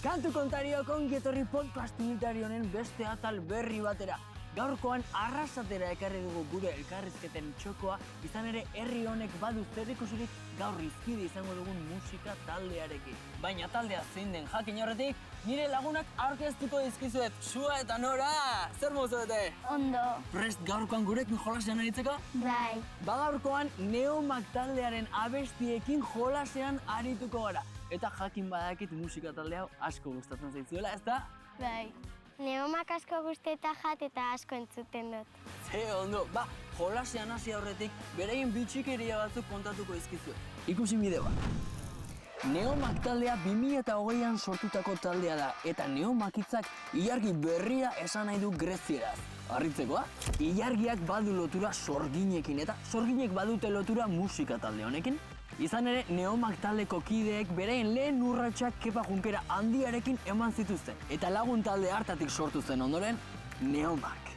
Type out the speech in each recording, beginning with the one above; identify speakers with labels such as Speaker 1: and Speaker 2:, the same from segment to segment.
Speaker 1: Kantu kontariok ongi etorri podcast unitari honen beste atal berri batera. Gaurkoan arrasatera ekarri dugu gure elkarrizketen txokoa, izan ere herri honek badu zerikusirik gaur hizpide izango dugun musika taldearekin. Baina taldea zein den jakin horretik, nire lagunak aurkeztuko dizkizuet. Sua eta Nora, zer mozuete?
Speaker 2: Ondo.
Speaker 1: Prest gaurkoan gurekin jolasean aritzeko?
Speaker 2: Bai.
Speaker 1: Gaurkoan Neomak taldearen abestiekin jolasean arituko gara. Eta jakin badakit musika talde hau asko gustatzen zaitzuela, ezta?
Speaker 2: Bai. Neomak asko gusteta jat eta asko entzuten dut.
Speaker 1: Ze ondo, jolasean hasi aurretik beraien bitxikeria batzuk kontatuko dizkizuet. Ikusi bideoa. Neomak taldea 2020an sortutako taldea da, eta Neomak hitzak ilargi berria esan nahi du grezieraz. Harritzekoa? Ilargiak badu lotura sorginekin eta sorginek badute lotura musika talde honekin. Izan ere, Neomak taldeko kideek beraien lehen urratsak Kepa Junkera handiarekin eman zituzten. Eta lagun talde hartatik sortu zen ondoren, Neomak.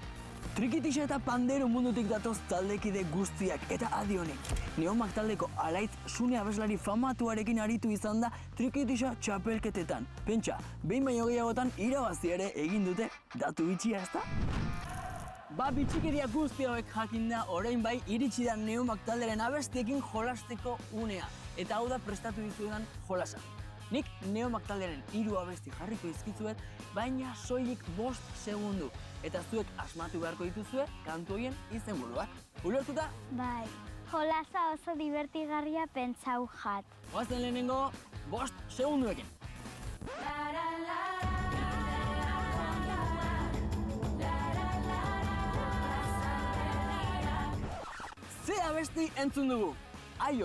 Speaker 1: Trikitixa eta pandero mundutik datoz taldekide guztiak eta adi honek. Neomak taldeko alaitz Sune abeslari famatuarekin aritu izan da Trikitixa txapelketetan. Pentsa, behin baino gehiagotan irabazi ere egin dute datu bitxia, ezta? Bitxikeria guzti hauek jakinda, orain bai iritsi da Neomak talderen abestiekin jolasteko unea. Eta hau da prestatu dizuetan jolasa. Nik Neomak talderen 3 abesti jarriko dizkizuet, baina soilik 5 segundu. Eta zuek asmatu beharko dituzue kantu horien izenburuak. Ulertuta?
Speaker 2: Bai. Jolasa oso divertigarria pentsau jat.
Speaker 1: Goazen lehenengo 5 segunduekin. Ze abesti entzun dugu? Ai,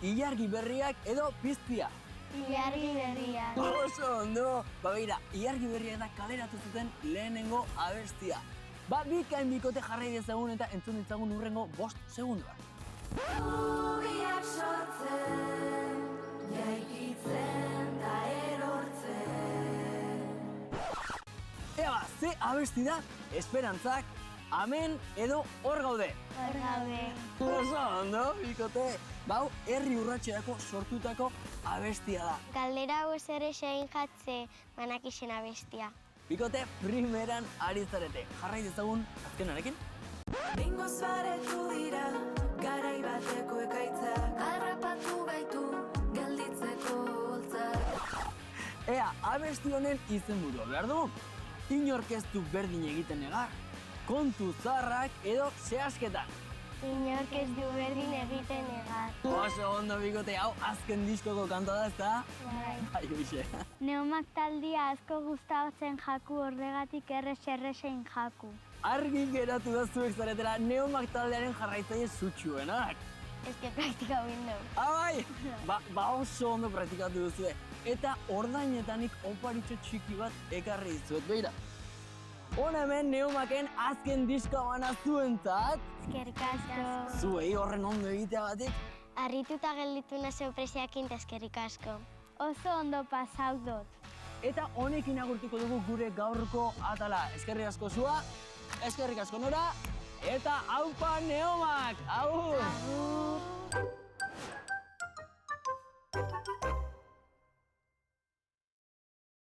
Speaker 1: ilargi berriak edo piztia?
Speaker 2: Ilargi berriak.
Speaker 1: Oso ondo! Begira, ilargi berriak da kaleratu zuten lehenengo abestia. Bikain bikote jarrai dezagun eta entzun ditzagun urrengo 5 segunduak.
Speaker 3: Ubiak sortzen, jaikitzen da erortzen.
Speaker 1: Eba, ze abesti da? Esperantzak, amen edo hor gaude.
Speaker 2: Hor gaude.
Speaker 1: Oso ondo, bikote. Hau, herri urratxerako sortutako abestia da.
Speaker 2: Galdera hau zer esein jatze manakixen abestia.
Speaker 1: Bikote, primeran ari zarete. Jarrai dezagun azkenarekin.
Speaker 3: Bingoz baretu dira, garai bateko ekaitzak. Harrapatu gaitu, gelditzeko holtzak.
Speaker 1: Ea, abesti honen izenburua behar du? Inork ez du berdin egiten negar, kontu zarrak edo zehazketan.
Speaker 2: Inork ez du berdin egiten egar.
Speaker 1: Oso ondo, bikote, hau azken diskoko kantoa da, ezta?
Speaker 2: Bai.
Speaker 1: Bai, hoxe.
Speaker 2: Neomak taldia asko gustatzen jaku horregatik erresein jaku.
Speaker 1: Argi geratu da zuek zaretela Neomak taldearen jarraitzaile zutsuenak.
Speaker 2: Ez que praktika bindu.
Speaker 1: Bai! Oso ondo praktikatu duzue. Eta ordainetanik oparitxo txiki bat ekarri dizuet, begira. Hona hemen Neomaken azken diska bana zuentzat.
Speaker 2: Eskerrik asko.
Speaker 1: Zuei horren ondo egiteagatik.
Speaker 2: Arrituta gelditu nazio presiakin eta eskerrik asko. Oso ondo pasau dut.
Speaker 1: Eta honekin agurtuko dugu gure gaurko atala. Eskerrik asko Sua, eskerrik asko Nora, eta aupa Neomak! Agur!
Speaker 2: Agur.